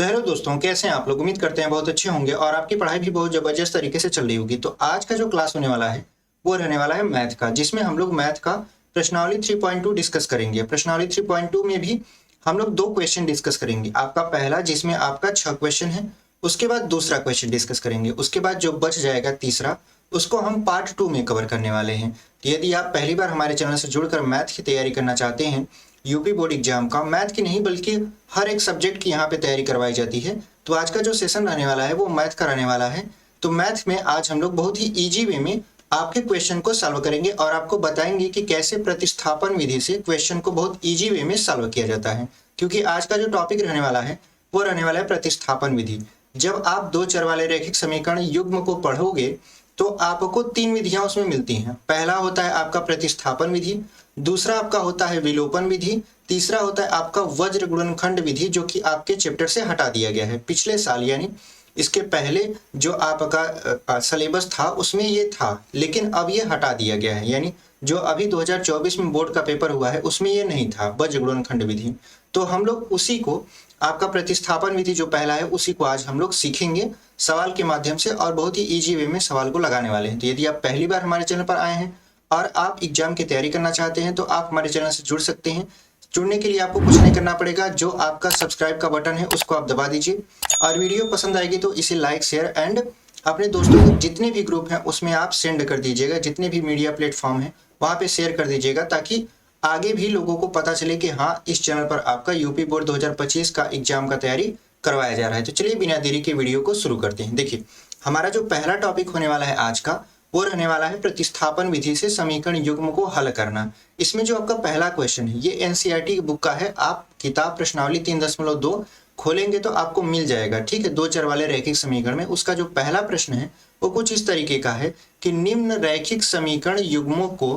तो हेलो दोस्तों, कैसे हैं आप लोग। उम्मीद करते हैं बहुत अच्छे होंगे और आपकी पढ़ाई भी बहुत जबरदस्त तरीके से चल रही होगी। तो आज का जो क्लास होने वाला है वो रहने वाला है मैथ का, जिसमें हम लोग मैथ का प्रश्नावली 3.2 डिस्कस करेंगे। प्रश्नावली 3.2 में भी हम लोग 2 क्वेश्चन डिस्कस करेंगे। आपका पहला, जिसमें आपका 6 क्वेश्चन है, उसके बाद दूसरा क्वेश्चन डिस्कस करेंगे। उसके बाद जो बच जाएगा तीसरा, उसको हम पार्ट 2 में कवर करने वाले हैं। तो यदि आप पहली बार हमारे चैनल से जुड़कर मैथ की तैयारी करना चाहते हैं, यूपी बोर्ड एग्जाम का, मैथ की नहीं बल्कि हर एक सब्जेक्ट की यहाँ पे तैयारी करवाई जाती है, तो आज का जो सेशन रहने वाला है वो मैथ का रहने वाला है। तो मैथ में आज हम लोग बहुत ही इजी वे में आपके क्वेश्चन को सॉल्व करेंगे और आपको बताएंगे कि कैसे प्रतिस्थापन विधि से क्वेश्चन को बहुत इजी वे में सॉल्व किया जाता है। क्योंकि आज का जो टॉपिक रहने वाला है वो रहने वाला है प्रतिस्थापन विधि। जब आप दो चर वाले रैखिक समीकरण युग्म को पढ़ोगे तो आपको 3 विधियां उसमें मिलती हैं। पहला होता है आपका प्रतिस्थापन विधि, दूसरा आपका होता है विलोपन विधि, तीसरा होता है आपका वज्र गुणनखंड विधि, जो कि आपके चैप्टर से हटा दिया गया है। पिछले साल यानी इसके पहले जो आपका सिलेबस था उसमें ये था, लेकिन अब ये हटा दिया गया है। यानी जो अभी 2024 में बोर्ड का पेपर हुआ है उसमें ये नहीं था वज्र गुणनखंड विधि। तो हम लोग उसी को, आपका प्रतिस्थापन विधि जो पहला है, उसी को आज हम लोग सीखेंगे सवाल के माध्यम से और बहुत ही इजी वे में सवाल को लगाने वाले हैं। तो यदि आप पहली बार हमारे चैनल पर आए हैं और आप एग्जाम की तैयारी करना चाहते हैं तो आप हमारे चैनल से जुड़ सकते हैं। जुड़ने के लिए आपको कुछ नहीं करना पड़ेगा, जो आपका सब्सक्राइब का बटन है उसको आप दबा दीजिए और वीडियो पसंद आएगी तो इसे लाइक शेयर एंड अपने दोस्तों के जितने भी ग्रुप हैं उसमें आप सेंड कर दीजिएगा। जितने भी मीडिया प्लेटफॉर्म है वहाँ पे शेयर कर दीजिएगा, ताकि आगे भी लोगों को पता चले कि हाँ, इस चैनल पर आपका यूपी बोर्ड 2025 का एग्जाम का तैयारी करवाया जा रहा है। तो चलिए बिना देरी के वीडियो को शुरू करते हैं। देखिए, हमारा जो पहला टॉपिक होने वाला है आज का, वो रहने वाला है प्रतिस्थापन विधि से समीकरण युग्म को हल करना। इसमें जो आपका पहला क्वेश्चन है ये एनसीईआरटी की बुक का है। आप किताब प्रश्नावली 3.2 खोलेंगे तो आपको मिल जाएगा, ठीक है। दो चर वाले रैखिक समीकरण में उसका जो पहला प्रश्न है वो कुछ इस तरीके का है कि निम्न रैखिक समीकरण युग्मों को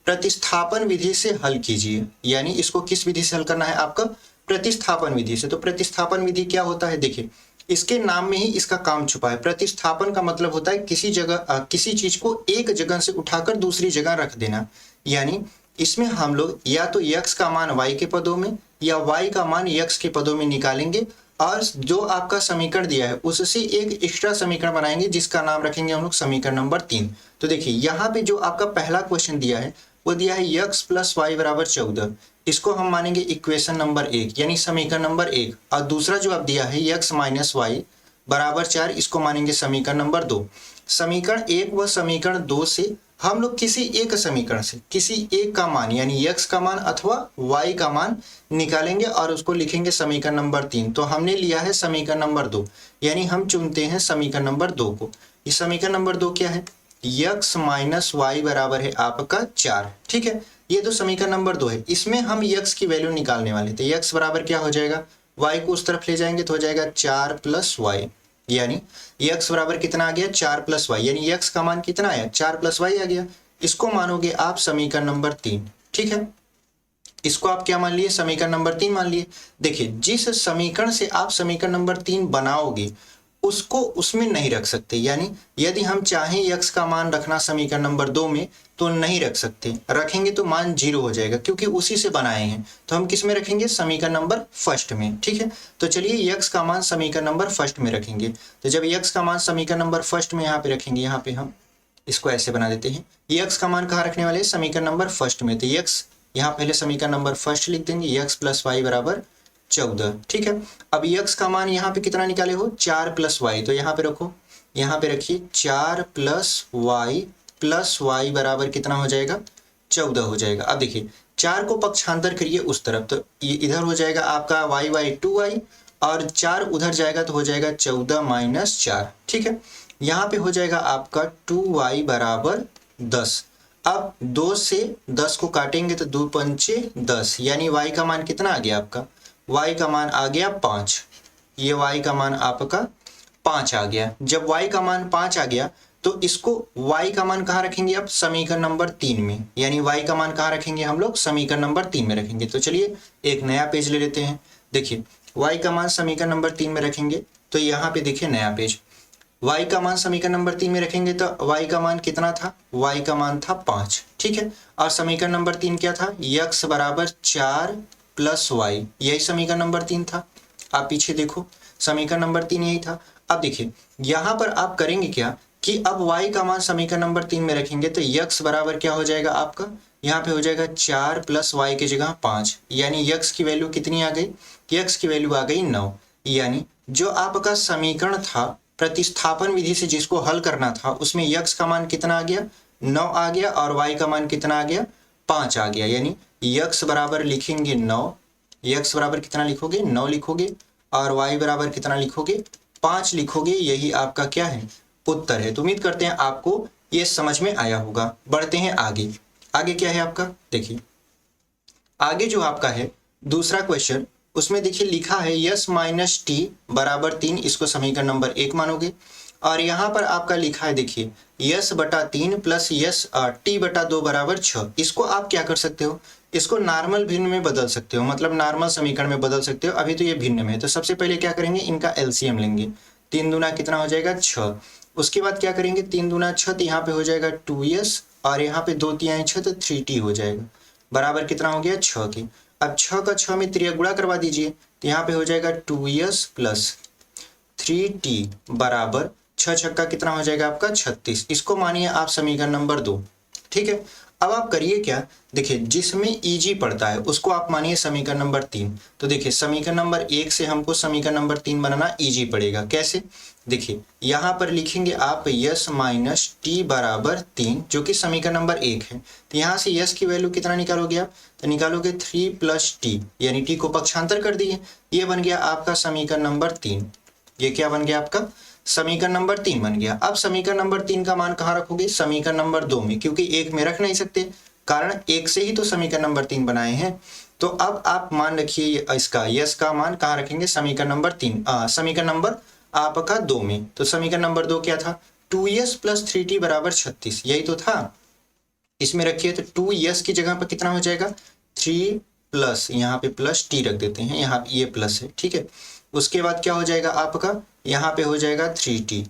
प्रतिस्थापन विधि से हल कीजिए। यानी इसको किस विधि से हल करना है, आपका प्रतिस्थापन विधि से। तो प्रतिस्थापन विधि क्या होता है, देखिए इसके नाम में ही इसका काम छुपा है। प्रतिस्थापन का मतलब होता है किसी जगह किसी चीज को एक जगह से उठाकर दूसरी जगह रख देना। यानी इसमें हम लोग या तो x का मान y के पदों में या y का मान x के पदों में निकालेंगे और जो आपका समीकरण दिया है उससे एक एक्स्ट्रा समीकरण बनाएंगे जिसका नाम रखेंगे हम लोग समीकरण नंबर 3। तो देखिए यहाँ पे जो आपका पहला क्वेश्चन दिया है वो दिया है x + y = 14। इसको हम मानेंगे इक्वेशन नंबर 1 यानी समीकरण नंबर 1। और दूसरा जो आप दिया है x - y = 4, इसको मानेंगे समीकरण नंबर 2। समीकरण 1 व समीकरण 2 से हम लोग किसी एक समीकरण से किसी एक का मान यानी x का मान अथवा y का मान निकालेंगे और उसको लिखेंगे समीकरण नंबर 3। तो हमने लिया है समीकरण नंबर 2, यानी हम चुनते हैं समीकरण नंबर 2 को। ये समीकरण नंबर 2 क्या है, x - y बराबर है आपका 4, ठीक है। ये तो समीकरण नंबर 2 है, इसमें हम x की वैल्यू निकालने वाले। तो x बराबर क्या हो जाएगा, y को उस तरफ ले जाएंगे तो हो जाएगा 4 + y। यानी x बराबर कितना आ गया, 4 + y। यानी x का मान कितना आया, 4 + y आ गया। इसको मानोगे आप समीकरण नंबर 3, ठीक है। इसको आप क्या मान लिए, समीकरण नंबर 3 मान लिए। देखिए, जिस समीकरण से आप समीकरण नंबर 3 बनाओगे उसको उसमें नहीं रख सकते। यानी यदि हम चाहें x का मान रखना समीकरण नंबर 2 में तो नहीं रख सकते, रखेंगे तो मान 0 हो जाएगा क्योंकि उसी से बनाए हैं। तो हम किस में रखेंगे, समीकरण नंबर 1 में, ठीक है। तो चलिए x का मान समीकरण नंबर 1 में रखेंगे। तो जब x का मान समीकरण नंबर 1 में यहाँ पे रखेंगे, यहाँ पे हम इसको ऐसे बना देते हैं। x का मान कहाँ रखने वाले हैं, समीकरण नंबर 1 में। तो x यहाँ पहले समीकरण नंबर 1 लिख देंगे, x + y = 14, ठीक है। अब x का मान यहाँ पे कितना निकाले हो, 4 + y। तो यहाँ पे रखो, यहाँ पे रखिए 4 + y बराबर कितना हो जाएगा, 14 हो जाएगा। अब देखिए 4 को पक्षांतर करिए उस तरफ, तो ये इधर हो जाएगा आपका y 2y और 4 उधर जाएगा तो हो जाएगा 14 - 4, ठीक है। यहाँ पे हो जाएगा आपका 2y = 10। अब 2 से 10 को काटेंगे तो 2 × 5 = 10, यानी y का मान कितना आ गया आपका, y का मान आ गया 5। ये y का मान आपका 5 आ गया। जब y का मान 5 आ गया तो इसको y का मान कहाँ रखेंगे, अब समीकरण नंबर 3 में। यानी y का मान कहाँ रखेंगे हम लोग, समीकरण नंबर 3 में रखेंगे। तो चलिए एक नया पेज ले लेते हैं। देखिए y का मान समीकरण नंबर 3 में रखेंगे तो यहाँ पे देखिए नया पेज, y का मान समीकरण नंबर 3 में रखेंगे तो y का मान कितना था, y का मान था 5, ठीक है। और समीकरण नंबर 3 क्या था, x = 4 + y, यही समीकरण नंबर 3 था। आप पीछे देखो, समीकरण नंबर 3 यही था। अब देखिए यहाँ पर आप करेंगे क्या कि अब y का मान समीकरण नंबर 3 में रखेंगे तो x बराबर क्या हो जाएगा आपका, यहाँ पे हो जाएगा 4 प्लस y की जगह 5, यानी x की वैल्यू कितनी आ गई, x की वैल्यू आ गई 9। यानी जो आपका समीकरण था प्रतिस्थापन विधि से जिसको हल करना था उसमें x का मान कितना आ गया, 9 आ गया, और y का मान कितना आ गया, 5 आ गया। यानी x बराबर लिखेंगे 9, x बराबर कितना लिखोगे, 9 लिखोगे, और y बराबर कितना लिखोगे, 5 लिखोगे। यही आपका क्या है, उत्तर है। तो उम्मीद करते हैं आपको ये समझ में आया होगा। बढ़ते हैं आगे। आगे क्या है आपका, देखिए आगे जो आपका है दूसरा क्वेश्चन, उसमें देखिए लिखा है यस माइनस टी बराबर 3, इसको समीकरण नंबर 1 मानोगे। और यहाँ पर आपका लिखा है देखिए यस बटा 3 प्लस यस टी बटा 2 बराबर 6। इसको आप क्या कर सकते हो, इसको नॉर्मल भिन्न में बदल सकते हो, मतलब नॉर्मल समीकरण में बदल सकते हो। अभी तो ये भिन्न में है, तो सबसे पहले क्या करेंगे, इनका एलसीएम लेंगे। 3 दूना कितना हो जाएगा, 6। उसके बाद क्या करेंगे, 3 दूना 6, तो यहाँ पे हो जाएगा 2s, और यहाँ पे 2 तिहाई 6, तो 3t हो जाएगा, बराबर कितना हो गया, 6 की। अब 6 का 6 में त्रिया गुणा करवा दीजिए, तो यहाँ पे हो जाएगा 2s प्लस 3t बराबर 6 छक्का कितना हो जाएगा आपका, 36। इसको मानिए आप समीकरण नंबर 2। ठीक है, अब आप करिए क्या, देखिए जिसमें ईजी पड़ता है उसको आप मानिए समीकरण नंबर 3। तो देखिए समीकरण नंबर 1 से हमको समीकरण नंबर 3 बनाना ईजी पड़ेगा। कैसे, देखिए यहाँ पर लिखेंगे आप यस माइनस टी बराबर 3, जो कि समीकरण नंबर 1 है। तो यहाँ से यस की वैल्यू कितना निकालोगे आप, तो निकालोगे 3 प्लस टी, यानी टी को पक्षांतर कर दिए, ये बन गया आपका समीकरण नंबर 3। ये क्या बन गया आपका, समीकरण नंबर 3 बन गया। अब समीकरण नंबर 3 का मान कहाँ रखोगे, समीकरण नंबर 2 में, क्योंकि 1 में रख नहीं सकते, कारण 1 से ही तो समीकरण नंबर 3 बनाए हैं। तो अब आप मान रखिए इसका यस का मान कहाँ रखेंगे, समीकरण नंबर 3, समीकरण नंबर आपका 2 में। तो समीकरण नंबर 2 क्या था, 2s प्लस 3t बराबर 36, यही तो था। इसमें रखिए तो 2s की जगह पर कितना हो जाएगा, 3 प्लस, यहाँ पे प्लस t रख देते हैं, यहाँ ये प्लस है, ठीक है। उसके बाद क्या हो जाएगा आपका, यहाँ पे हो जाएगा 3t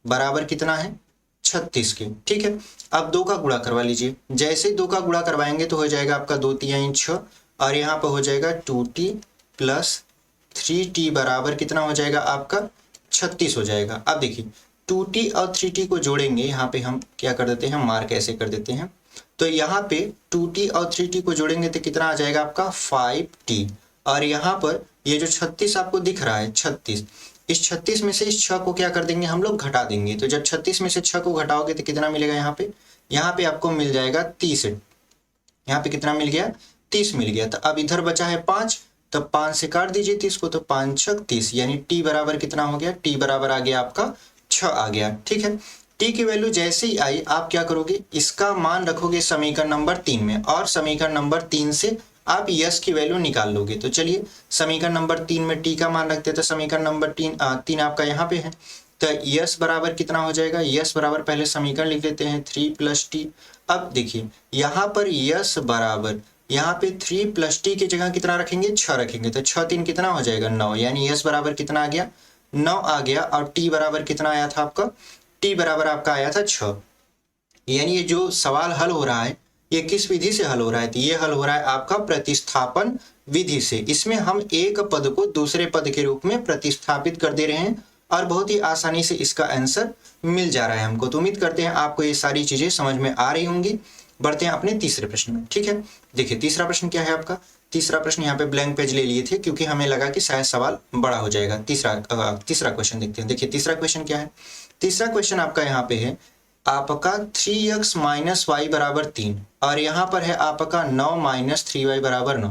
बराबर कितना है, 36 के, ठीक है। अब 2 का गुणा करवा लीजिए, जैसे 2 का गुणा करवाएंगे तो हो जाएगा आपका 2 तिहाई 6, और यहाँ पर हो जाएगा 2t प्लस 3t बराबर कितना हो जाएगा आपका, 36 हो जाएगा। अब देखिए 2t और 3t को जोड़ेंगे, यहाँ पे हम क्या कर देते हैं, मार्क ऐसे कर देते हैं। तो यहाँ पे 2t और 3t को जोड़ेंगे तो कितना आ जाएगा आपका 5t, और यहाँ पर ये जो 36 आपको दिख रहा है 36, इस 36 में से इस 6 को क्या कर देंगे हम लोग, घटा देंगे। तो जब 36 में से 6 को घटाओगे तो कितना मिलेगा, यहाँ पे आपको मिल जाएगा 30। यहाँ पे कितना मिल गया, 30 मिल गया। तो अब इधर बचा है 5, तो 5 से काट दीजिए 30 को, तो 5 6 30, यानी t बराबर कितना हो गया, t बराबर आ गया आपका 6 आ गया, ठीक है। t की वैल्यू जैसे ही आई आप क्या करोगे, इसका मान रखोगे समीकरण नंबर 3 में, और समीकरण नंबर 3 से आप यस की वैल्यू निकाल लोगे। तो चलिए समीकरण नंबर 3 में t का मान रखते हैं, तो समीकरण नंबर 3 आपका यहाँ पे है। तो यस बराबर कितना हो जाएगा, यस बराबर पहले समीकरण लिख लेते हैं 3 प्लस टी। अब देखिए यहाँ पर यस बराबर, यहाँ पे 3 प्लस टी की जगह कितना रखेंगे, 6 रखेंगे, तो 6 3 कितना हो जाएगा 9, यानी यस बराबर कितना आ गया, 9 आ गया। और टी बराबर कितना आया था आपका, टी बराबर आपका आया था 6। यानी ये जो सवाल हल हो रहा है ये किस विधि से हल हो रहा है, तो ये हल हो रहा है आपका प्रतिस्थापन विधि से। इसमें हम एक पद को दूसरे पद के रूप में प्रतिस्थापित कर दे रहे हैं, और बहुत ही आसानी से इसका आंसर मिल जा रहा है हमको। तो उम्मीद करते हैं आपको ये सारी चीजें समझ में आ रही होंगी। बढ़ते हैं अपने तीसरे प्रश्न में, ठीक है। देखिए तीसरा प्रश्न क्या है आपका, तीसरा प्रश्न यहाँ पे ब्लैंक पेज ले लिए थे क्योंकि हमें लगा कि शायद सवाल बड़ा हो जाएगा। तीसरा क्वेश्चन देखते हैं। देखिए तीसरा क्वेश्चन क्या है, तीसरा क्वेश्चन आपका यहाँ पे है आपका 3x माइनस वाई बराबर 3, और यहाँ पर है आपका 9 माइनस 3y बराबर 9।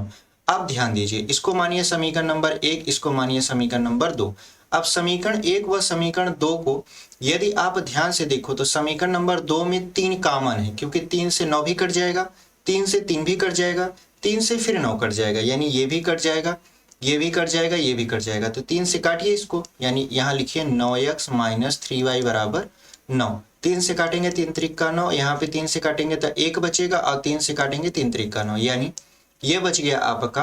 अब ध्यान दीजिए, इसको मानिए समीकरण नंबर 1, इसको मानिए समीकरण नंबर 2। अब समीकरण 1 व समीकरण 2 को यदि आप ध्यान से देखो तो समीकरण नंबर 2 में 3 कॉमन है, क्योंकि 3 से 9 भी कट जाएगा, 3 से 3 भी कट जाएगा, 3 से फिर 9 कट जाएगा, यानी ये भी कट जाएगा, ये भी कट जाएगा, ये भी कट जाएगा। तो 3 से काटिए इसको, यानी यहाँ लिखिए 9x माइनस 3y बराबर 9। 3 से काटेंगे 3 त्रिक का 9, यहाँ पे 3 से काटेंगे तो 1 बचेगा, और 3 से काटेंगे 3 त्रिक का 9, यानी ये बच गया आपका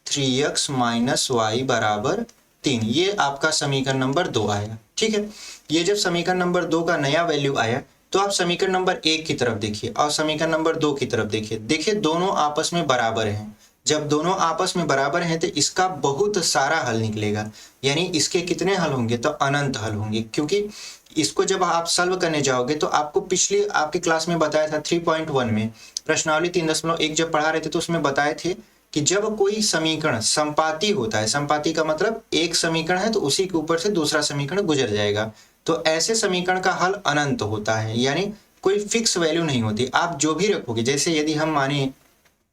3x माइनस वाई बराबर 3। ये आपका समीकरण नंबर 2 आया, ठीक है। ये जब समीकरण नंबर 2 का नया वैल्यू आया तो आप समीकरण नंबर 1 की तरफ देखिए और समीकरण नंबर 2 की तरफ देखिए। देखिए दोनों आपस में बराबर हैं, जब दोनों आपस में बराबर हैं तो इसका बहुत सारा हल निकलेगा, यानी इसके कितने हल होंगे, तो अनंत हल होंगे। क्योंकि इसको जब आप सॉल्व करने जाओगे तो आपको पिछली आपकी क्लास में बताया था 3.1 में प्रश्नावली 3.1 जब पढ़ा रहे थे तो उसमें बताए थे कि जब कोई समीकरण संपाती होता है, संपाती का मतलब एक समीकरण है तो उसी के ऊपर से दूसरा समीकरण गुजर जाएगा, तो ऐसे समीकरण का हल अनंत होता है, यानी कोई फिक्स वैल्यू नहीं होती। आप जो भी रखोगे, जैसे यदि हम माने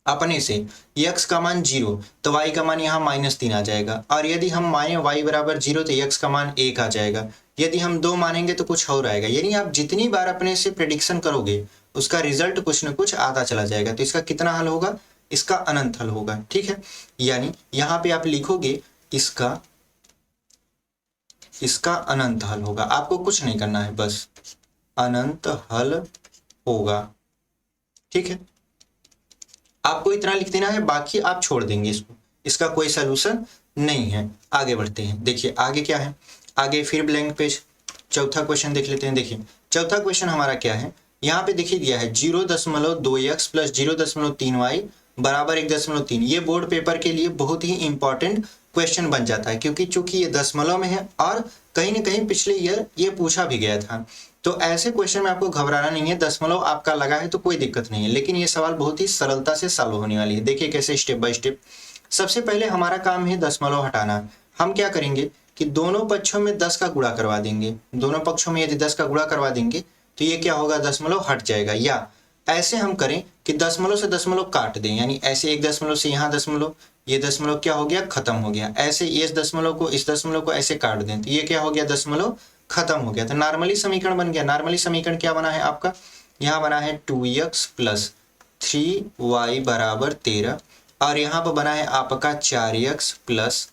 अपने से x का मान 0 तो y का मान यहाँ -3 आ जाएगा, और यदि हम माने y बराबर 0 तो x का मान 1 आ जाएगा, यदि हम 2 मानेंगे तो कुछ और आएगा। यानी आप जितनी बार अपने से प्रेडिक्शन करोगे उसका रिजल्ट कुछ न कुछ आता चला जाएगा। तो इसका कितना हल होगा, इसका अनंत हल होगा। ठीक है, यानी यहाँ पे आप लिखोगे इसका अनंत हल होगा। आपको कुछ नहीं करना है, बस अनंत हल होगा। ठीक है, आपको इतना लिख देना है, बाकी आप छोड़ देंगे इसको, इसका कोई सलूशन नहीं है। आगे बढ़ते हैं, देखिए आगे क्या है। आगे फिर ब्लैंक पेज, चौथा क्वेश्चन देख लेते हैं। देखिए चौथा क्वेश्चन हमारा क्या है, यहाँ पे देखिए दिया है 0.2x प्लस 0.3y बराबर 1.3। ये बोर्ड पेपर के लिए बहुत ही इंपॉर्टेंट क्वेश्चन बन जाता है, क्योंकि चूंकि ये दशमलव में है और कहीं ना कहीं पिछले ईयर ये पूछा भी गया था। तो ऐसे क्वेश्चन में आपको घबराना नहीं है, दशमलव आपका लगा है तो कोई दिक्कत नहीं है, लेकिन ये सवाल बहुत ही सरलता से सॉल्व होने वाली है। देखिए कैसे, स्टेप बाय स्टेप। सबसे पहले हमारा काम है दशमलव हटाना। हम क्या करेंगे कि दोनों पक्षों में 10 का गुणा करवा देंगे। दोनों पक्षों में यदि 10 का गुणा करवा देंगे तो ये क्या होगा, दशमलव हट जाएगा। या ऐसे हम करें कि दशमलव से दशमलव काट दें, यानी ऐसे एक दशमलव से यहाँ दशमलव, ये दशमलव क्या हो गया, खत्म हो गया। ऐसे इस दशमलव को ऐसे काट दें तो ये क्या हो गया, दशमलव खत्म हो गया। तो नॉर्मली समीकरण बन गया। नॉर्मली समीकरण क्या बना है आपका, यहाँ बना है 2x प्लस 3y बराबर 13, और यहाँ पर बना है आपका 4x प्लस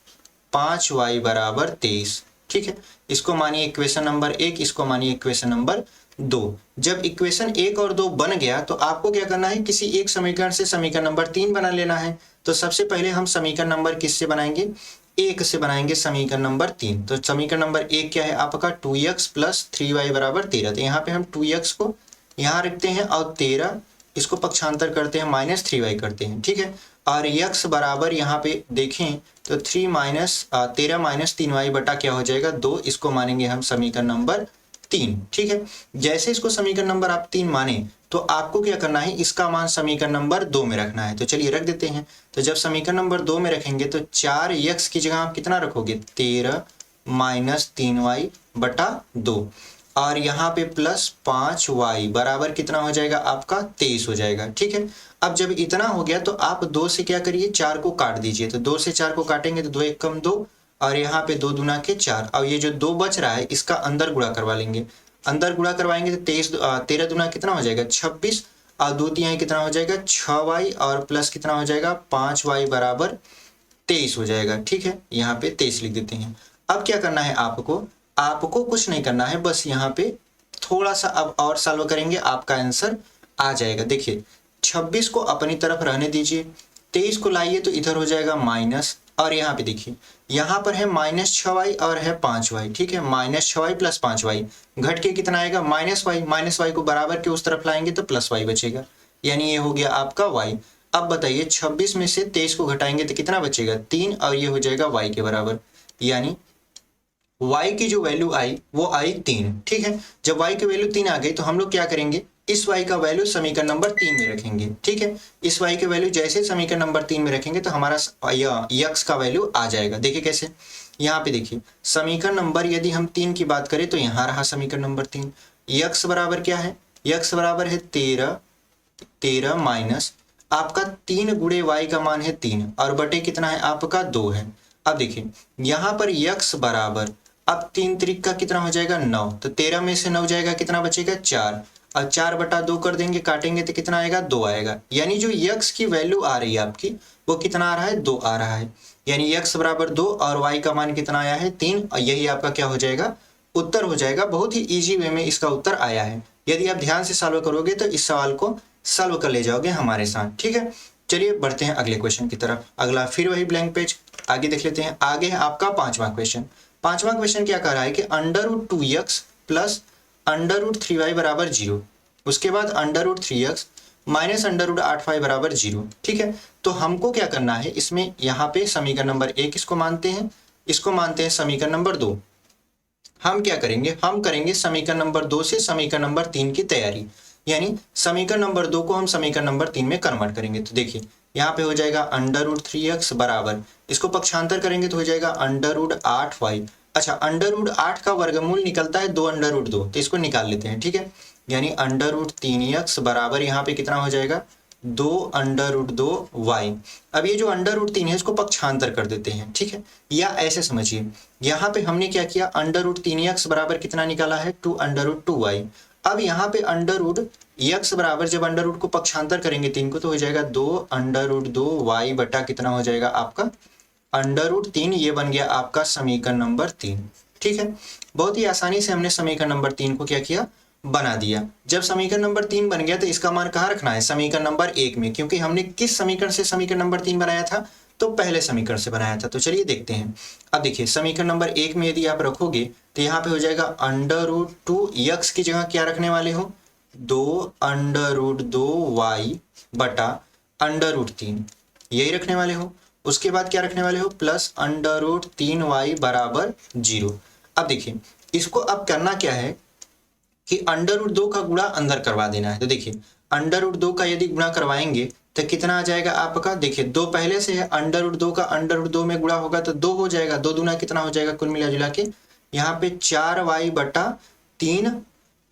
5y बराबर 23। ठीक है, इसको मानिए इक्वेशन नंबर 1, इसको मानिए इक्वेशन नंबर 2। जब इक्वेशन 1 और 2 बन गया तो आपको क्या करना है, किसी एक समीकरण से समीकरण नंबर 3 बना लेना है। तो सबसे पहले हम समीकरण नंबर किससे बनाएंगे, 1 से बनाएंगे समीकरण नंबर 3। तो समीकरण नंबर 1 क्या है आपका, 2x प्लस 3y बराबर 13। तो यहाँ पे हम 2x को यहाँ रखते हैं और 13 इसको पक्षांतर करते हैं, -3y करते हैं। ठीक है, और x बराबर यहाँ पे देखें तो 13 माइनस 3y बटा क्या हो जाएगा, 2। इसको मानेंगे हम समीकरण नंबर 3। ठीक है, जैसे इसको समीकरण नंबर आप 3 माने तो आपको क्या करना है, इसका मान समीकरण नंबर 2 में रखना है। तो चलिए रख देते हैं। तो जब समीकरण नंबर 2 में रखेंगे तो 4x की जगह आप कितना रखोगे, 13 माइनस 3y बटा 2, और यहाँ पे प्लस 5y बराबर कितना हो जाएगा आपका, 23 हो जाएगा। ठीक है, अब जब इतना हो गया तो आप 2 से क्या करिए, 4 को काट दीजिए। तो 2 से 4 को काटेंगे तो 2 एक कम 2, और यहाँ पे 2 दूना के 4, और ये जो 2 बच रहा है इसका अंदर गुणा करवा लेंगे। अंदर गुणा करवाएंगे तो 13 दूना कितना हो जाएगा, 26, और 2 तिहाई कितना हो जाएगा, 6y, और प्लस कितना हो जाएगा, 5y बराबर 23 हो जाएगा। ठीक है, यहाँ पे 23 लिख देते हैं। अब क्या करना है आपको कुछ नहीं करना है, बस यहाँ पे थोड़ा सा अब और सॉल्व करेंगे, आपका आंसर आ जाएगा। देखिए 26 को अपनी तरफ रहने दीजिए, 23 को लाइए तो इधर हो जाएगा माइनस, और यहाँ पे देखिए यहाँ पर है -6y और है 5y। ठीक है, -6y प्लस 5y घट के कितना आएगा, -y को बराबर के उस तरफ लाएंगे तो +y बचेगा, यानी ये हो गया आपका y। अब बताइए 26 में से 23 को घटाएंगे तो कितना बचेगा, 3, और ये हो जाएगा y के बराबर, यानी y की जो वैल्यू आई वो आई 3। ठीक है, जब y की वैल्यू 3 आ गई तो हम लोग क्या करेंगे, इस y का वैल्यू समीकरण नंबर 3 में रखेंगे। ठीक है, इस y के वैल्यू जैसे समीकरण नंबर 3 में रखेंगे तो हमारा x का वैल्यू आ जाएगा। देखिए कैसे, यहाँ पे देखिए समीकरण नंबर यदि हम 3 की बात करें तो यहाँ रहा समीकरण नंबर 3। x बराबर क्या है, x बराबर है 13 माइनस आपका 3 गुणे y का मान है 3, और बटे कितना है आपका 2 है। अब देखिए यहाँ पर x बराबर, अब 3 त्रिक का कितना हो जाएगा, 9। तो 13 में से 9 जाएगा, कितना बचेगा, 4, और 4 बटा 2 कर देंगे, काटेंगे तो कितना आएगा, 2 आएगा। यानी जो x की वैल्यू आ रही है आपकी वो कितना आ रहा है, 2 आ रहा है। यानी x बराबर 2 और y का मान कितना आया है, 3, और यही आपका क्या हो जाएगा, उत्तर हो जाएगा। बहुत ही इजी वे में इसका उत्तर आया है। यदि आप ध्यान से सॉल्व करोगे तो इस सवाल को सॉल्व कर ले जाओगे हमारे साथ। ठीक है, चलिए बढ़ते हैं अगले क्वेश्चन की तरफ। अगला फिर वही ब्लैंक पेज, आगे देख लेते हैं। आगे है आपका 5वां क्वेश्चन। 5वां क्वेश्चन क्या कह रहा है कि √2x प्लस √3y बराबर 0। उसके बाद √3x -√8y बराबर 0। ठीक है, तो हमको क्या करना है इसमें, यहाँ पे समीकरण नंबर 1 इसको मानते हैं, इसको मानते हैं समीकरण नंबर 2। हम क्या करेंगे, हम करेंगे समीकरण नंबर 2 से समीकरण नंबर 3 की तैयारी, यानी समीकरण नंबर 2 को हम समीकरण नंबर 3 में कन्वर्ट करेंगे। तो देखिए यहाँ पे हो जाएगा √3x बराबर, इसको पक्षांतर करेंगे तो हो जाएगा √8y। अच्छा, √8 का वर्गमूल निकलता है 2√2, तो इसको निकाल लेते हैं। ठीक है, यानी √3x बराबर यहाँ पे कितना हो जाएगा 2√2y। अब ये जो √3 है इसको पक्षांतर कर देते हैं। ठीक है, या ऐसे समझिए, यहाँ पे हमने क्या किया, √3x बराबर कितना निकाला है 2√2y। अब यहाँ पे √x बराबर, जब √ को पक्षांतर करेंगे 3 को तो हो जाएगा 2√2y बटा कितना हो जाएगा आपका √3। ये बन गया आपका समीकरण नंबर 3। ठीक है, बहुत ही आसानी से हमने समीकरण नंबर 3 को क्या किया, बना दिया। जब समीकरण नंबर 3 बन गया तो इसका मान कहाँ रखना है, समीकरण नंबर 1 में, क्योंकि हमने किस समीकरण से समीकरण नंबर 3 बनाया था, तो पहले समीकरण से बनाया था। तो चलिए देखते हैं। अब देखिए समीकरण नंबर 1 में यदि आप रखोगे तो यहाँ पे हो जाएगा √2x की जगह क्या रखने वाले हो, 2√2y बटा √3, यही रखने वाले हो। उसके बाद क्या रखने वाले हो, प्लस √3y बराबर 0। अब देखिए इसको अब करना क्या है कि √2 का गुणा अंदर करवा देना है। तो देखिए √2 का यदि गुणा करवाएंगे तो कितना आ जाएगा आपका, देखिए 2 पहले से है, √2 का √2 में गुणा होगा तो 2 हो जाएगा, 2 दूना कितना हो जाएगा, कुल मिला जुला के यहाँ पे 4y बटा 3,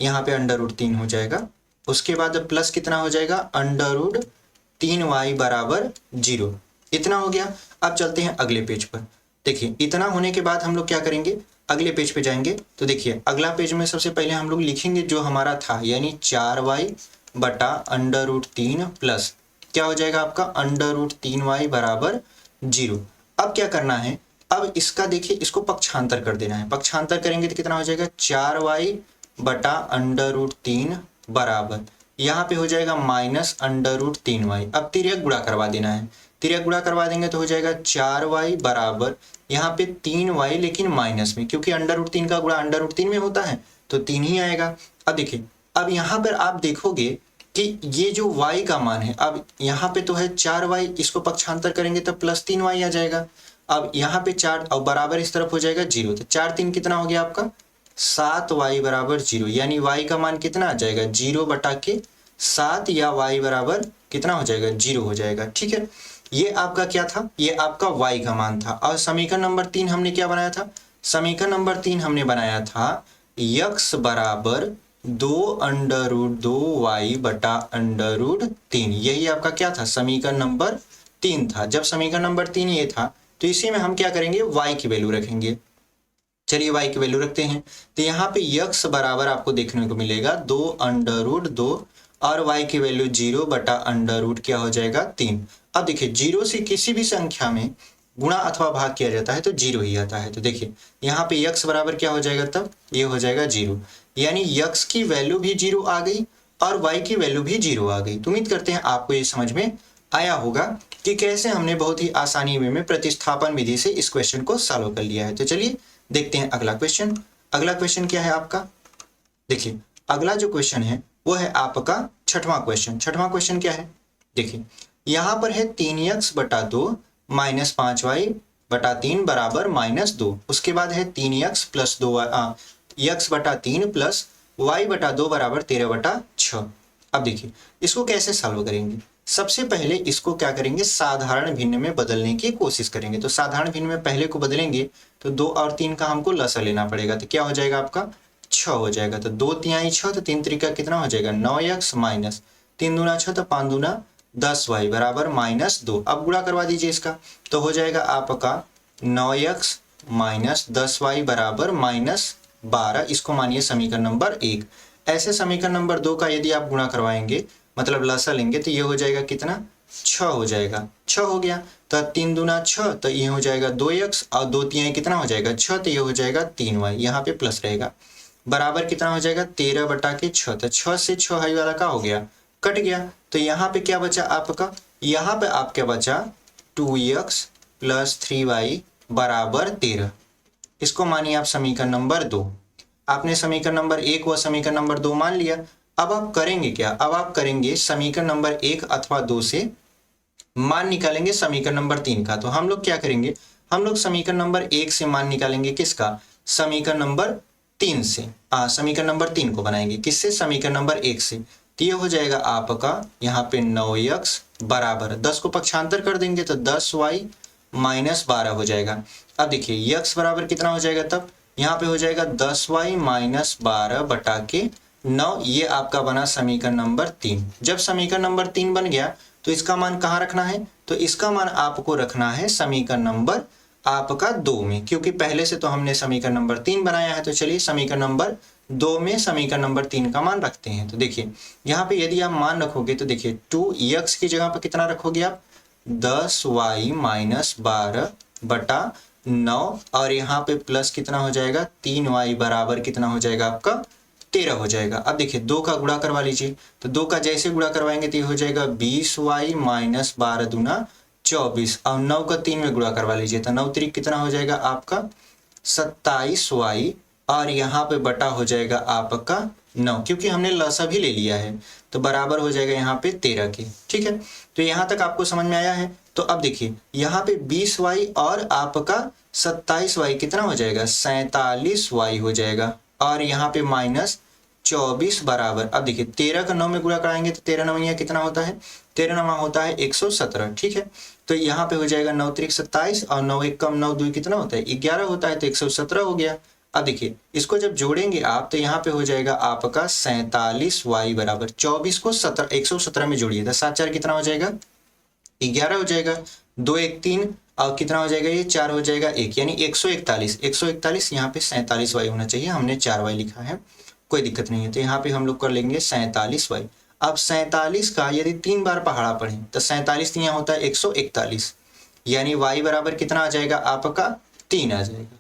यहाँ पे √3 हो जाएगा। उसके बाद प्लस कितना हो जाएगा √3y बराबर 0। इतना हो गया। अब चलते हैं अगले पेज पर। देखिए इतना होने के बाद हम लोग क्या करेंगे, अगले पेज पे जाएंगे। तो देखिए अगला पेज में सबसे पहले हम लोग लिखेंगे जो हमारा था, यानी 4y बटा √3 प्लस क्या हो जाएगा आपका √3y बराबर 0। अब क्या करना है, अब इसका देखिए इसको पक्षांतर कर देना है। पक्षांतर करेंगे तो कितना हो जाएगा 4y बटा √3 बराबर, यहाँ पे हो जाएगा -√3y। अब तिर्यक गुणा करवा देना है, तिर्यक गुणा करवा देंगे तो हो जाएगा 4y बराबर, यहाँ पे 3y लेकिन माइनस में, क्योंकि √3 का गुणा √3 में होता है तो 3 ही आएगा। अब देखिए अब यहाँ पर आप देखोगे कि ये जो y का मान है, अब यहाँ पे तो है 4y, इसको पक्षांतर करेंगे तो +3y आ जाएगा। अब यहाँ पे 4 और बराबर इस तरफ हो जाएगा 0, तो 4 3 कितना हो गया आपका 7y बराबर 0, यानी y का मान कितना आ जाएगा 0 बटा के 7, या y बराबर कितना हो जाएगा 0 हो जाएगा। ठीक है, ये आपका क्या था, ये आपका y का मान था। और समीकरण नंबर 3 हमने क्या बनाया था, समीकरण नंबर 3 हमने बनाया था x बराबर 2√2y बटा √3। यही आपका क्या था, समीकरण नंबर 3 था। जब समीकरण नंबर 3 ये था तो इसी में हम क्या करेंगे, y की वैल्यू रखेंगे। चलिए y की वैल्यू रखते हैं। तो यहाँ पे x बराबर आपको देखने को मिलेगा 2√2 और y की वैल्यू 0 बटा √ क्या हो जाएगा 3। अब देखिए 0 से किसी भी संख्या में गुणा अथवा भाग किया जाता है तो 0 ही आता है। तो देखिए यहाँ पे x बराबर क्या हो जाएगा, तब ये हो जाएगा 0, यानी x की वैल्यू भी 0 आ गई और y की वैल्यू भी 0 आ गई। तो उम्मीद करते हैं आपको ये समझ में आया होगा कि कैसे हमने बहुत ही आसानी वे में प्रतिस्थापन विधि से इस क्वेश्चन को सॉल्व कर लिया है। तो चलिए देखते हैं अगला क्वेश्चन। अगला क्वेश्चन क्या है आपका, देखिए अगला जो क्वेश्चन है वो है आपका छठवां क्वेश्चन। छठवां क्वेश्चन क्या है, देखिए यहाँ पर है 3x बटा 2 माइनस 5y बटा 3 बराबर -2। उसके बाद है 3x प्लस 2y x बटा 3 प्लस y बटा 2 बराबर 13 बटा 6। अब देखिए इसको कैसे सॉल्व करेंगे, सबसे पहले इसको क्या करेंगे, साधारण भिन्न में बदलने की कोशिश करेंगे। तो साधारण भिन्न में पहले को बदलेंगे तो 2 और 3 का हमको लसा लेना पड़ेगा, तो क्या हो जाएगा आपका 6 हो जाएगा। तो 2 तिहाई 6, तो 3 त्रिका कितना हो जाएगा 9x माइनस 3 दूना 6, तो 5 दूना 10y बराबर -2। अब गुणा करवा दीजिए इसका, तो हो जाएगा आपका 9x माइनस 10y बराबर -12। इसको मानिए समीकरण नंबर 1। ऐसे समीकरण नंबर 2 का यदि आप गुणा करवाएंगे, मतलब लसा लेंगे, तो ये हो जाएगा कितना 6 हो जाएगा। 6 हो गया, तो 3 दूना 6, तो ये हो जाएगा 2x और 2 तिहाई कितना हो जाएगा 6, तो ये हो जाएगा 3y, यहाँ पे प्लस रहेगा, बराबर कितना हो जाएगा 13 बटा के 6। तो 6 से 6 हाई वाला का हो गया, कट गया। तो यहाँ पे क्या बचा आपका, यहाँ पे आपका बचा 2x प्लस 3y बराबर 13। इसको मानिए आप समीकरण नंबर 2। आपने समीकरण नंबर 1 व समीकरण नंबर 2 मान लिया। अब आप करेंगे क्या, अब आप करेंगे समीकरण नंबर 1 अथवा 2 से मान निकालेंगे समीकरण नंबर 3 का। तो हम लोग क्या करेंगे, हम लोग समीकरण नंबर 1 से मान निकालेंगे, किसका, समीकरण नंबर 3 से। समीकरण नंबर 3 को बनाएंगे किससे, समीकरण नंबर 1 से। तो ये हो जाएगा आपका यहाँ पे 9x बराबर 10 को पक्षांतर कर देंगे तो 10y माइनस 12 हो जाएगा। अब देखिए x बराबर कितना हो जाएगा, तब यहाँ पे हो जाएगा 10y माइनस 12 बटा के 9। ये आपका बना समीकरण नंबर 3। जब समीकरण नंबर 3 बन गया तो इसका मान कहाँ रखना है, तो इसका मान आपको रखना है समीकरण नंबर आपका 2 में, क्योंकि पहले से तो हमने समीकरण नंबर 3 बनाया है। तो चलिए समीकरण नंबर 2 में समीकरण नंबर 3 का मान रखते हैं। तो देखिए यहाँ पे यदि आप मान रखोगे तो देखिए 2x की जगह पर कितना रखोगे आप, 10y माइनस 12 बटा 9, और यहाँ पे प्लस कितना हो जाएगा, 3y बराबर कितना हो जाएगा आपका 13 हो जाएगा। अब देखिए 2 का गुणा करवा लीजिए, तो 2 का जैसे गुणा करवाएंगे तो ये हो जाएगा 20y माइनस 12 दूना 24, और 9 का 3 में गुणा करवा लीजिए तो 9 3 कितना हो जाएगा आपका 27y, और यहाँ पे बटा हो जाएगा आपका 9, क्योंकि हमने लसा भी ले लिया है तो बराबर हो जाएगा यहाँ पे 13 के। ठीक है, तो यहाँ तक आपको समझ में आया है। तो अब देखिए यहाँ पे 20y और आपका 27y कितना हो जाएगा, 47y हो जाएगा, और यहाँ पे माइनस 24 बराबर, अब देखिए 13 का 9 में गुणा कराएंगे तो 13 9 कितना होता है, 13 9 होता है 117। ठीक है, तो यहाँ पे हो जाएगा 9 3 27, और 9 1 कम 9 2 कितना होता है 11 होता है, तो 117 हो गया। अब देखिए इसको जब जोड़ेंगे आप तो यहाँ पे हो जाएगा आपका 47y बराबर 24 को 117 में जोड़िए तो 7 4 कितना हो जाएगा 11 हो जाएगा, 2 1 3 और कितना हो जाएगा, ये 4 हो जाएगा 1, यानी 141। यहाँ पे 47y होना चाहिए, हमने 4y लिखा है, कोई दिक्कत नहीं है। तो यहाँ पे हम लोग कर लेंगे 47y। अब 47 का यदि 3 बार पहाड़ा पढ़ें तो 47 यहाँ होता है 141, यानी y बराबर कितना आ जाएगा आपका 3 आ जाएगा।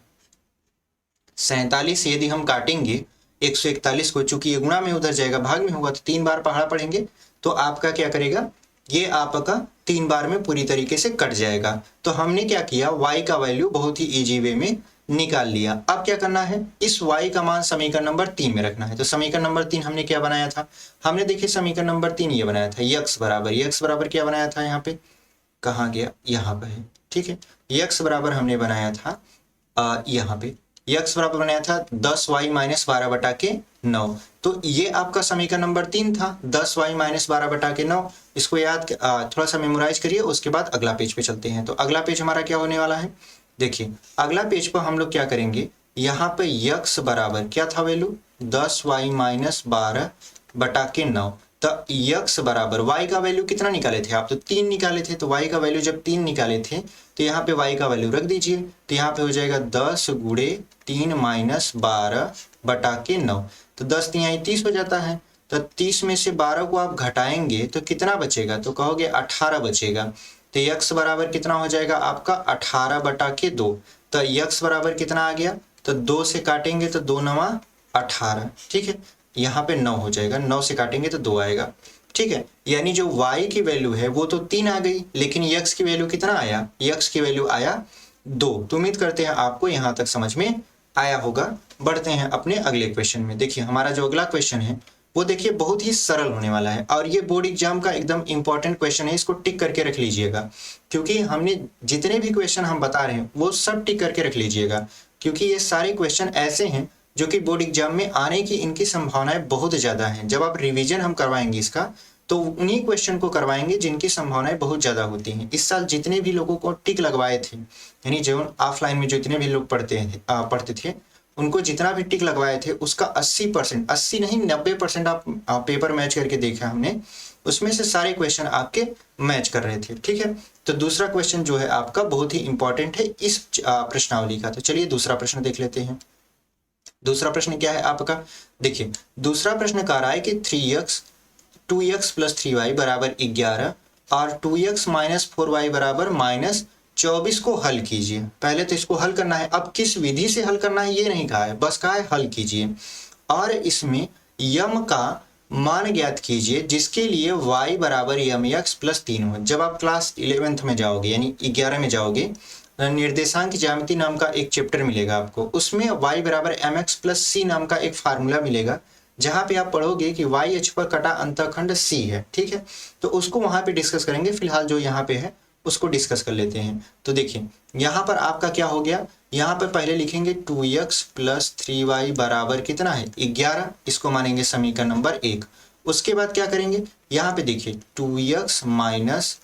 47 यदि हम काटेंगे 141 को, चूंकि ये गुणा में उधर जाएगा भाग में होगा, तो 3 बार पहाड़ा पढ़ेंगे तो आपका क्या करेगा, ये आपका 3 बार में पूरी तरीके से कट जाएगा। तो हमने क्या किया, y का वैल्यू बहुत ही इजी वे में निकाल लिया। अब क्या करना है, इस y का मान समीकरण नंबर 3 में रखना है। तो समीकरण नंबर 3 हमने क्या बनाया था, हमने देखिए समीकरण नंबर 3 ये बनाया था, x बराबर क्या बनाया था, यहाँ पे कहाँ गया, यहाँ पे है। ठीक है, x बराबर हमने बनाया था यहाँ पे x बराबर बनाया था 10y माइनस 12 बटा के 9। तो ये आपका समीकरण नंबर 3 था, 10y माइनस 12 बटा के 9। इसको याद थोड़ा सा मेमोराइज करिए, उसके बाद अगला पेज पे चलते हैं। तो अगला पेज हमारा क्या होने वाला है, देखिए अगला पेज पर हम लोग क्या करेंगे, यहाँ पे x बराबर क्या था वैल्यू, 10y माइनस 12 बटा के 9। तो x बराबर y का वैल्यू कितना निकाले थे आप, तो 3 निकाले थे। तो y का वैल्यू जब 3 निकाले थे तो यहाँ पे y का वैल्यू रख दीजिए, तो यहाँ पे हो जाएगा 10 गुणे 3 माइनस 12 बटा के 9। तो 10 3 30 हो जाता है। तो 30 में से 12 को आप घटाएंगे तो कितना बचेगा, तो कहोगे 18 बचेगा। तो x बराबर कितना हो जाएगा आपका 18 बटा के 2। तो x बराबर कितना आ गया, तो 2 से काटेंगे तो 2 9 18। ठीक है, यहाँ पे 9 हो जाएगा, 9 से काटेंगे तो 2 आएगा। ठीक है, यानी जो y की वैल्यू है वो तो 3 आ गई, लेकिन x की वैल्यू कितना आया, x की वैल्यू आया 2। तो उम्मीद करते हैं आपको यहाँ तक समझ में आया होगा। बढ़ते हैं अपने अगले क्वेश्चन में। देखिए हमारा जो अगला क्वेश्चन है वो देखिए बहुत ही सरल होने वाला है, और ये बोर्ड एग्जाम का एकदम इंपॉर्टेंट क्वेश्चन है। इसको टिक करके रख लीजिएगा, क्योंकि हमने जितने भी क्वेश्चन हम बता रहे हैं वो सब टिक करके रख लीजिएगा, क्योंकि ये सारे क्वेश्चन ऐसे हैं जो कि बोर्ड एग्जाम में आने की इनकी संभावनाएं बहुत ज़्यादा हैं। जब आप रिवीजन हम करवाएंगे इसका तो उन्हीं क्वेश्चन को करवाएंगे जिनकी संभावनाएं बहुत ज़्यादा होती हैं। इस साल जितने भी लोगों को टिक लगवाए थे, यानी जो ऑफलाइन में जितने भी लोग पढ़ते थे उनको जितना भी टिक लगवाए थे उसका 80%, 80 नहीं 90% आप पेपर मैच करके देखा हमने, उसमें से सारे क्वेश्चन आपके मैच कर रहे थे। ठीक है, तो दूसरा क्वेश्चन जो है आपका बहुत ही इंपॉर्टेंट है इस प्रश्नावली का। तो चलिए दूसरा प्रश्न देख लेते हैं। दूसरा प्रश्न क्या है आपका, देखिए दूसरा प्रश्न कह रहा है कि 3x 2x प्लस 3y बराबर 11 और 2x माइनस 4y बराबर माइनस 24 को हल कीजिए। पहले तो इसको हल करना है, अब किस विधि से हल करना है ये नहीं कहा है, बस कहा है हल कीजिए, और इसमें यम का मान ज्ञात कीजिए जिसके लिए y बराबर mx प्लस 3 हो। जब आप क्लास 11th में जाओगे यानी 11 में जाओगे, निर्देशांक ज्यामिति नाम का एक चैप्टर मिलेगा आपको, उसमें y बराबर mx प्लस c नाम का एक फार्मूला मिलेगा जहाँ पे आप पढ़ोगे कि वाई अक्ष पर कटा अंतःखंड सी है, ठीक है, तो उसको वहां पे डिस्कस करेंगे। फिलहाल जो यहाँ पे है उसको डिस्कस कर लेते हैं। तो देखिए यहाँ पर आपका क्या हो गया, यहाँ पर पहले लिखेंगे 2x प्लस 3y बराबर कितना है 11, इसको मानेंगे समीकरण नंबर 1। उसके बाद क्या करेंगे, यहाँ पे देखिए 2x माइनस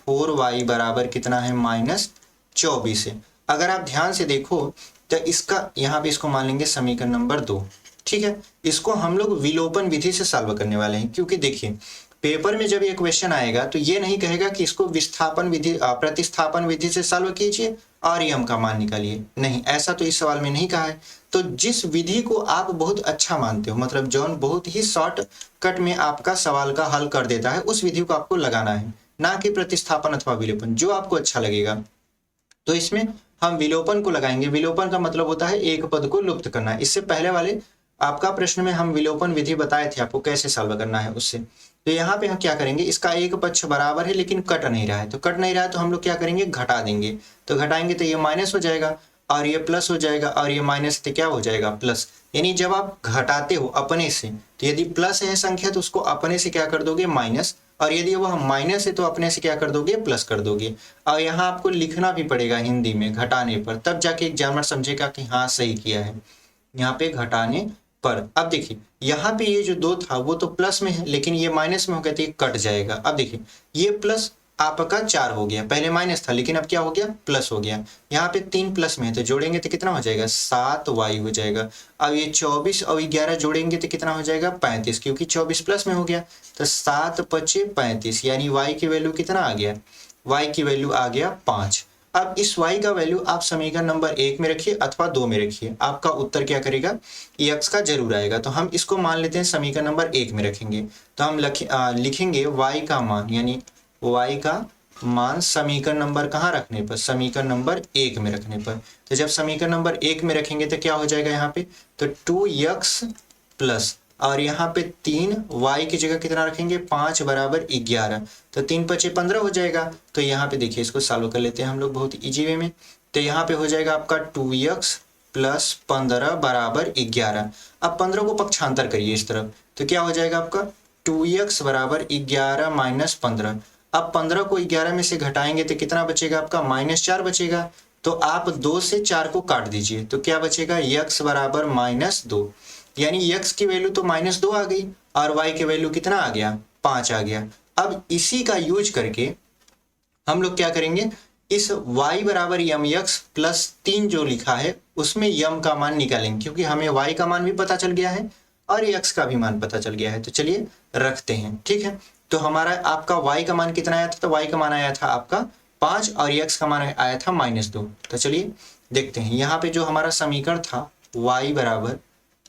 4y बराबर कितना है -24 है। अगर आप ध्यान से देखो तो इसका यहाँ पे इसको मान लेंगे समीकरण नंबर 2, ठीक है। इसको हम लोग विलोपन विधि से सॉल्व करने वाले हैं, क्योंकि देखिए पेपर में जब ये क्वेश्चन आएगा तो ये नहीं कहेगा कि इसको विस्थापन विधि प्रतिस्थापन विधि से सॉल्व कीजिए और यम का मान निकालिए, नहीं, ऐसा तो इस सवाल में नहीं कहा है। तो जिस विधि को आप बहुत अच्छा मानते हो, मतलब जॉन बहुत ही शॉर्ट कट में आपका सवाल का हल कर देता है, उस विधि को आपको लगाना है, ना कि प्रतिस्थापन अथवा विलोपन, जो आपको अच्छा लगेगा। तो इसमें हम विलोपन को लगाएंगे। विलोपन का मतलब होता है एक पद को लुप्त करना। इससे पहले वाले आपका प्रश्न में हम विलोपन विधि बताए थे आपको कैसे सॉल्व करना है उससे। तो यहाँ पे हम क्या करेंगे, इसका एक पक्ष बराबर है लेकिन कट नहीं रहा है, तो कट नहीं रहा है तो हम लोग क्या करेंगे, घटा देंगे। तो घटाएंगे तो ये माइनस हो जाएगा और ये प्लस हो जाएगा, और ये माइनस तो क्या हो जाएगा प्लस। यानी जब आप घटाते हो अपने से, तो यदि प्लस है संख्या तो उसको अपने से क्या कर दोगे माइनस, और यदि वह माइनस है तो अपने से क्या कर दोगे प्लस कर दोगे। और यहाँ आपको लिखना भी पड़ेगा हिंदी में घटाने पर, तब जाके एग्जामिनर समझेगा कि हाँ सही किया है। यहाँ पे घटाने पर अब देखिए यहाँ पे ये जो 2 था वो तो प्लस में है, लेकिन ये माइनस में हो गया तो ये कट जाएगा। अब देखिए ये प्लस आपका 4 हो गया, पहले माइनस था लेकिन अब क्या हो गया प्लस हो गया। यहाँ पे 3 प्लस में है तो जोड़ेंगे तो कितना हो जाएगा 7y हो जाएगा। अब ये 24 और 11 जोड़ेंगे तो कितना हो जाएगा 35, क्योंकि 24 प्लस में हो गया। तो 7 पचे 35, यानी y की वैल्यू कितना आ गया, y की वैल्यू आ गया 5। अब इस y का वैल्यू आप समीकरण नंबर 1 में रखिए अथवा 2 में रखिए, आपका उत्तर क्या करेगा x का जरूर आएगा। तो हम इसको मान लेते हैं समीकरण नंबर 1 में रखेंगे। तो हम लिखेंगे y का मान, यानी y का मान समीकरण नंबर कहाँ रखने पर, समीकरण नंबर 1 में रखने पर। तो जब समीकरण नंबर 1 में रखेंगे तो क्या हो जाएगा यहाँ पे, तो 2x प्लस और यहाँ पे 3 y की जगह कितना रखेंगे 5 बराबर 11, तो 3 पचे 15 हो जाएगा। तो यहाँ पे देखिए इसको सॉल्व कर लेते हैं हम लोग बहुत इजी वे में। तो यहाँ पे हो जाएगा आपका 2x प्लस 15 बराबर 11। अब 15 को पक्षांतर करिए इस तरफ, तो क्या हो जाएगा आपका 2x बराबर 11 माइनस 15। अब 15 को 11 में से घटाएंगे तो कितना बचेगा आपका -4 बचेगा। तो आप 2 से 4 को काट दीजिए तो क्या बचेगा x बराबर -2, यानी x की वैल्यू तो -2 आ गई और y की वैल्यू कितना आ गया 5 आ गया। अब इसी का यूज करके हम लोग क्या करेंगे, इस y बराबर mx प्लस 3 जो लिखा है उसमें m का मान निकालेंगे, क्योंकि हमें y का मान भी पता चल गया है और x का भी मान पता चल गया है। तो चलिए रखते हैं, ठीक है। तो हमारा आपका y का मान कितना आया था, तो y का मान आया था आपका 5 और x का मान आया था -2। तो चलिए देखते हैं, यहाँ पे जो हमारा समीकरण था y बराबर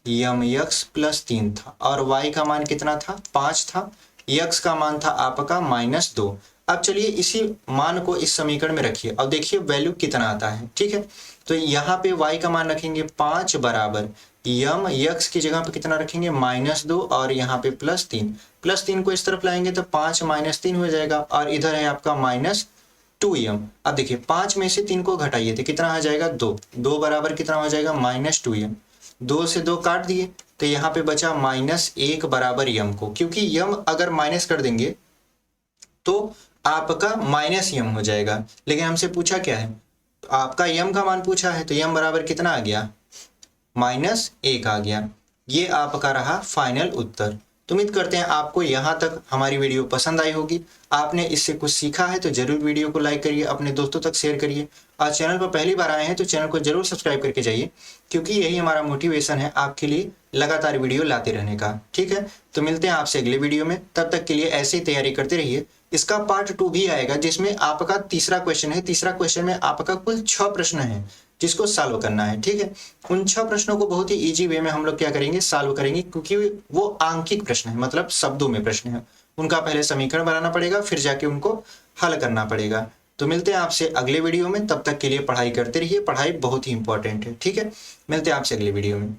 mx प्लस 3 था और y का मान कितना था 5 था, x का मान था आपका -2। अब चलिए इसी मान को इस समीकरण में रखिए और देखिए वैल्यू कितना आता है, ठीक है। तो यहाँ पे y का मान रखेंगे 5 बराबर x की जगह पे कितना रखेंगे -2 और यहाँ पे +3 को इस तरफ लाएंगे तो 5 - 3 हो जाएगा और इधर है आपका -2m। अब देखिए 5 में से 3 को घटाइए तो कितना आ जाएगा 2 बराबर कितना हो जाएगा -2m। 2 से 2 काट दिए तो यहाँ पे बचा -1 बराबर m को, क्योंकि m अगर माइनस कर देंगे तो आपका -m हो जाएगा। लेकिन हमसे पूछा क्या है, तो आपका m का मान पूछा है तो m बराबर कितना आ गया -1 आ गया। ये आपका रहा फाइनल उत्तर। तो उम्मीद करते हैं आपको यहाँ तक हमारी वीडियो पसंद आई होगी, आपने इससे कुछ सीखा है तो जरूर वीडियो को लाइक करिए, अपने दोस्तों तक शेयर करिए और चैनल पर पहली बार आए हैं तो चैनल को जरूर सब्सक्राइब करके जाइए, क्योंकि यही हमारा मोटिवेशन है आपके लिए लगातार वीडियो लाते रहने का, ठीक है। तो मिलते हैं आपसे अगले वीडियो में, तब तक के लिए ऐसे ही तैयारी करते रहिए। इसका पार्ट 2 भी आएगा जिसमें आपका तीसरा क्वेश्चन है। तीसरा क्वेश्चन में आपका कुल 6 प्रश्न है जिसको सॉल्व करना है, ठीक है। उन 6 प्रश्नों को बहुत ही इजी वे में हम लोग क्या करेंगे सॉल्व करेंगे, क्योंकि वो आंकिक प्रश्न है, मतलब शब्दों में प्रश्न है। उनका पहले समीकरण बनाना पड़ेगा फिर जाके उनको हल करना पड़ेगा। तो मिलते हैं आपसे अगले वीडियो में, तब तक के लिए पढ़ाई करते रहिए, पढ़ाई बहुत ही इंपॉर्टेंट है, ठीक है। मिलते हैं आपसे अगले वीडियो में।